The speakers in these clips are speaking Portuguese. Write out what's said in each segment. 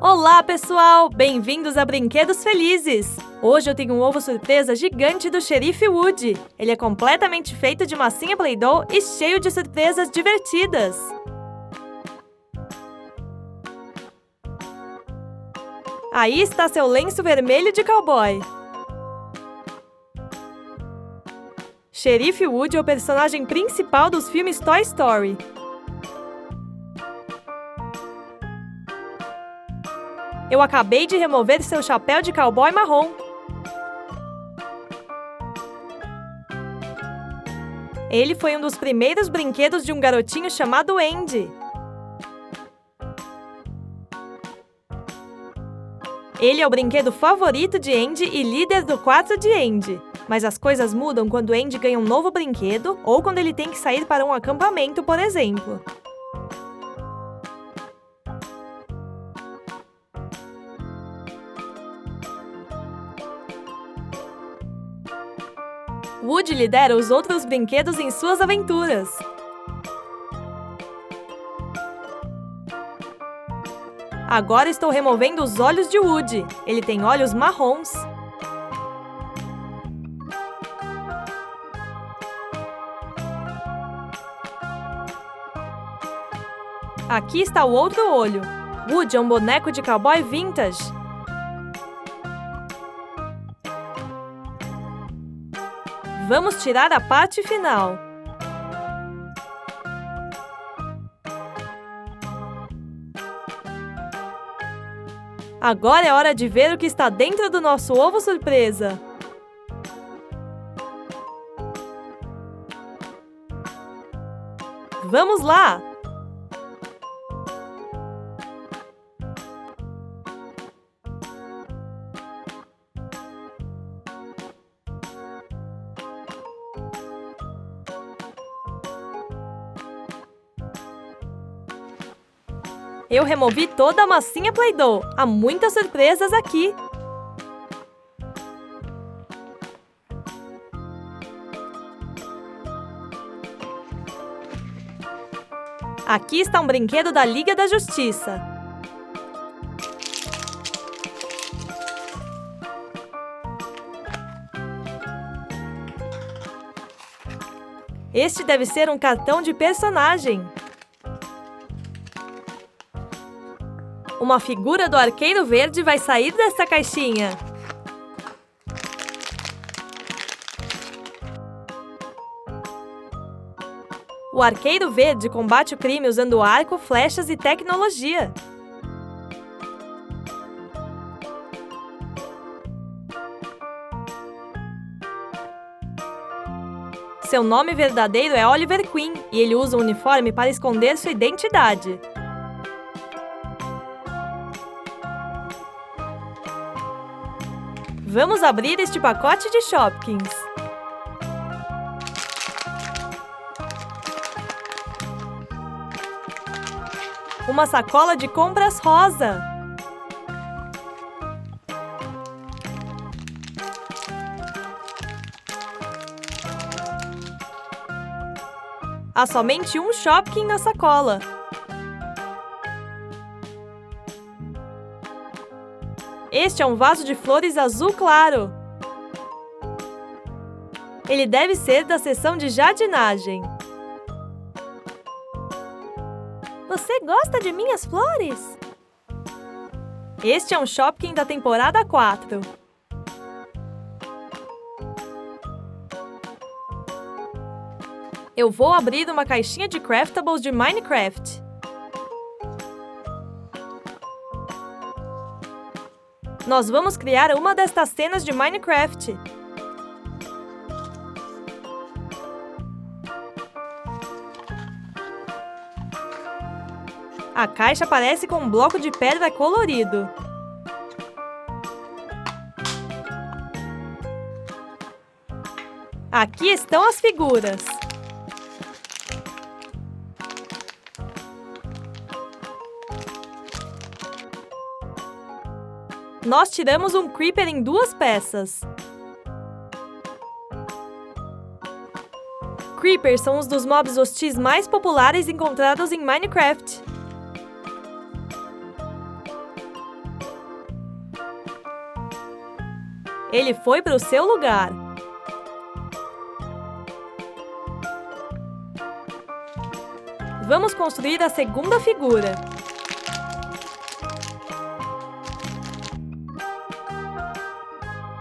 Olá, pessoal! Bem-vindos a Brinquedos Felizes! Hoje eu tenho um ovo surpresa gigante do Xerife Woody. Ele é completamente feito de massinha Play-Doh e cheio de surpresas divertidas. Aí está seu lenço vermelho de cowboy. Xerife Woody é o personagem principal dos filmes Toy Story. Eu acabei de remover seu chapéu de cowboy marrom. Ele foi um dos primeiros brinquedos de um garotinho chamado Andy. Ele é o brinquedo favorito de Andy e líder do quarto de Andy. Mas as coisas mudam quando Andy ganha um novo brinquedo ou quando ele tem que sair para um acampamento, por exemplo. Woody lidera os outros brinquedos em suas aventuras. Agora estou removendo os olhos de Woody. Ele tem olhos marrons. Aqui está o outro olho. Woody é um boneco de cowboy vintage. Vamos tirar a parte final. Agora é hora de ver o que está dentro do nosso ovo surpresa. Vamos lá! Eu removi toda a massinha Play-Doh. Há muitas surpresas aqui. Aqui está um brinquedo da Liga da Justiça. Este deve ser um cartão de personagem. Uma figura do Arqueiro Verde vai sair dessa caixinha. O Arqueiro Verde combate o crime usando arco, flechas e tecnologia. Seu nome verdadeiro é Oliver Queen e ele usa um uniforme para esconder sua identidade. Vamos abrir este pacote de Shopkins. Uma sacola de compras rosa. Há somente um Shopkin na sacola. Este é um vaso de flores azul claro. Ele deve ser da seção de jardinagem. Você gosta de minhas flores? Este é um Shopkin da temporada 4. Eu vou abrir uma caixinha de craftables de Minecraft. Nós vamos criar uma destas cenas de Minecraft. A caixa parece com um bloco de pedra colorido. Aqui estão as figuras. Nós tiramos um Creeper em 2 peças. Creepers são um dos mobs hostis mais populares encontrados em Minecraft. Ele foi para o seu lugar. Vamos construir a segunda figura.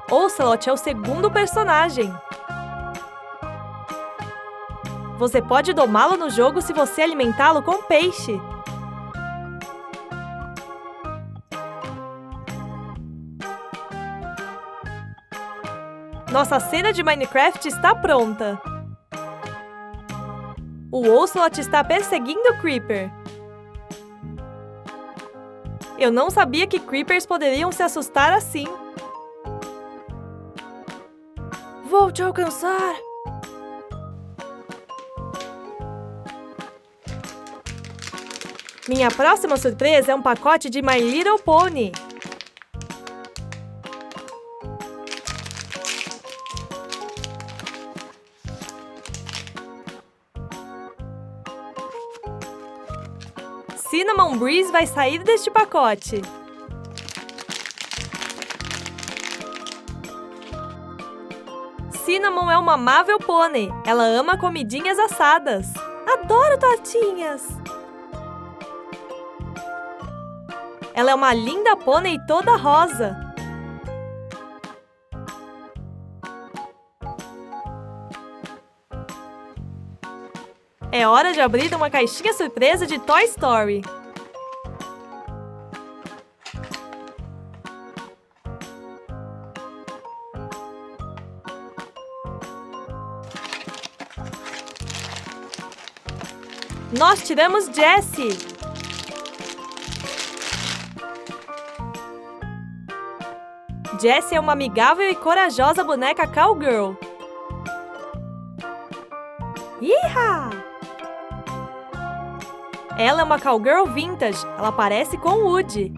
Ocelot é o segundo personagem. Você pode domá-lo no jogo se você alimentá-lo com peixe. Nossa cena de Minecraft está pronta. O Ocelot está perseguindo o Creeper. Eu não sabia que Creepers poderiam se assustar assim. Vou te alcançar! Minha próxima surpresa é um pacote de My Little Pony. Cinnamon Breeze vai sair deste pacote. Cinnamon é uma amável pônei. Ela ama comidinhas assadas. Adoro tortinhas! Ela é uma linda pônei toda rosa. É hora de abrir uma caixinha surpresa de Toy Story. Nós tiramos Jessie. Jessie é uma amigável e corajosa boneca cowgirl. Iha! Ela é uma cowgirl vintage. Ela parece com Woody.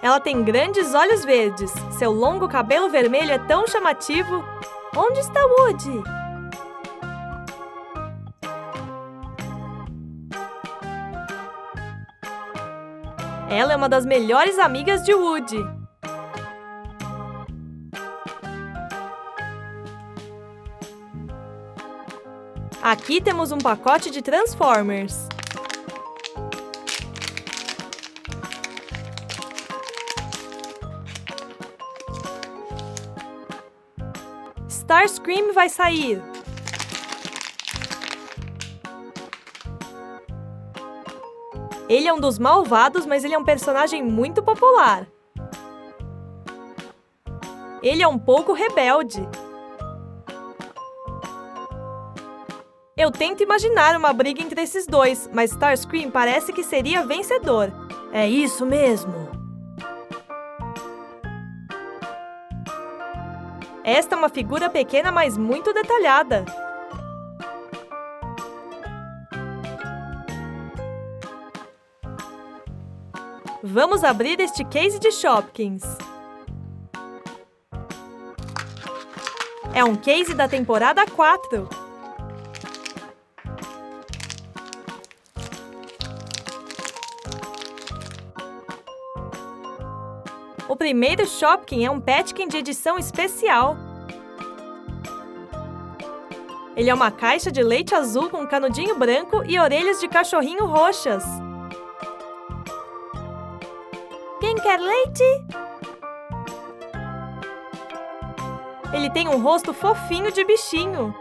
Ela tem grandes olhos verdes. Seu longo cabelo vermelho é tão chamativo. Onde está Woody? Ela é uma das melhores amigas de Woody. Aqui temos um pacote de Transformers. Starscream vai sair. Ele é um dos malvados, mas ele é um personagem muito popular. Ele é um pouco rebelde. Eu tento imaginar uma briga entre esses dois, mas Starscream parece que seria vencedor. É isso mesmo. Esta é uma figura pequena, mas muito detalhada. Vamos abrir este case de Shopkins. É um case da temporada 4. O primeiro Shopkin é um Petkin de edição especial. Ele é uma caixa de leite azul com canudinho branco e orelhas de cachorrinho roxas. Quem quer leite? Ele tem um rosto fofinho de bichinho.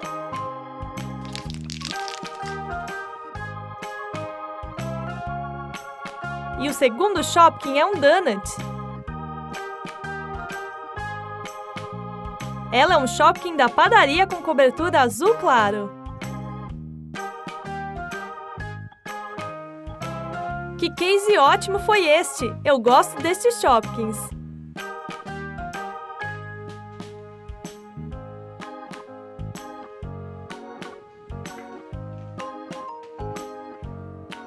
E o segundo Shopkin é um Donut. Ela é um Shopkin da padaria com cobertura azul claro. Que case ótimo foi este! Eu gosto destes Shopkins.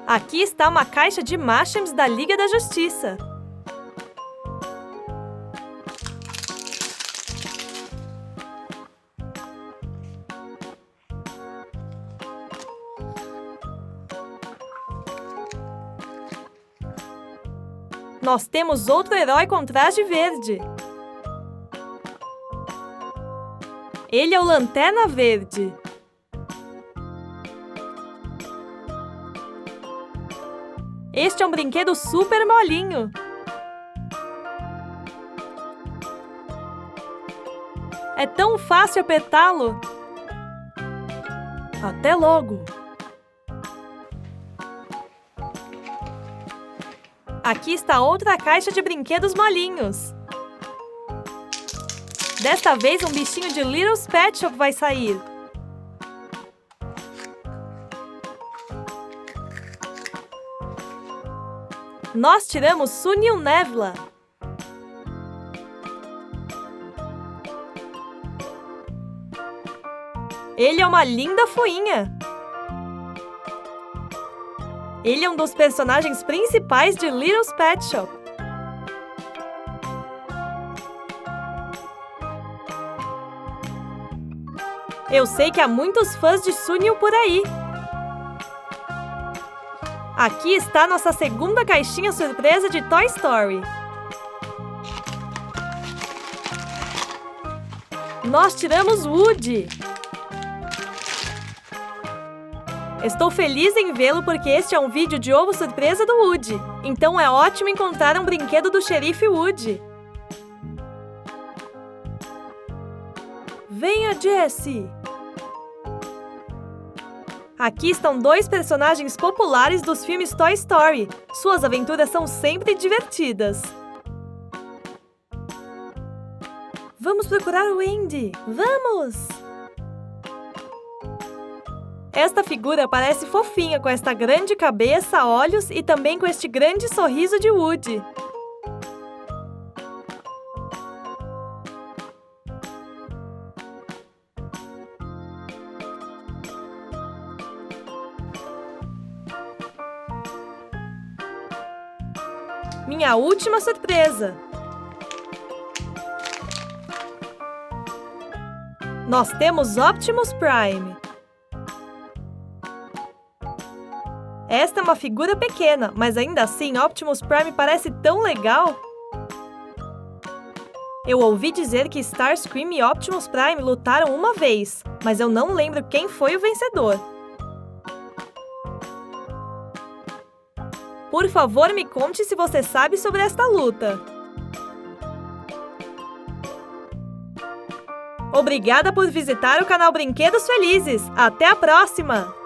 Aqui está uma caixa de Mashems da Liga da Justiça. Nós temos outro herói com traje verde. Ele é o Lanterna Verde. Este é um brinquedo super molinho. É tão fácil apertá-lo. Até logo! Aqui está outra caixa de brinquedos molinhos. Desta vez, um bichinho de Little's Pet Shop vai sair. Nós tiramos Sunil Nevla. Ele é uma linda fuinha. Ele é um dos personagens principais de Little's Pet Shop. Eu sei que há muitos fãs de Sunil por aí. Aqui está nossa segunda caixinha surpresa de Toy Story. Nós tiramos Woody. Estou feliz em vê-lo porque este é um vídeo de ovo surpresa do Woody. Então é ótimo encontrar um brinquedo do Xerife Woody. Venha, Jessie! Aqui estão dois personagens populares dos filmes Toy Story. Suas aventuras são sempre divertidas. Vamos procurar o Andy! Vamos! Esta figura parece fofinha com esta grande cabeça, olhos e também com este grande sorriso de Woody. Minha última surpresa! Nós temos Optimus Prime. Esta é uma figura pequena, mas ainda assim Optimus Prime parece tão legal. Eu ouvi dizer que Starscream e Optimus Prime lutaram uma vez, mas eu não lembro quem foi o vencedor. Por favor, me conte se você sabe sobre esta luta. Obrigada por visitar o canal Brinquedos Felizes. Até a próxima!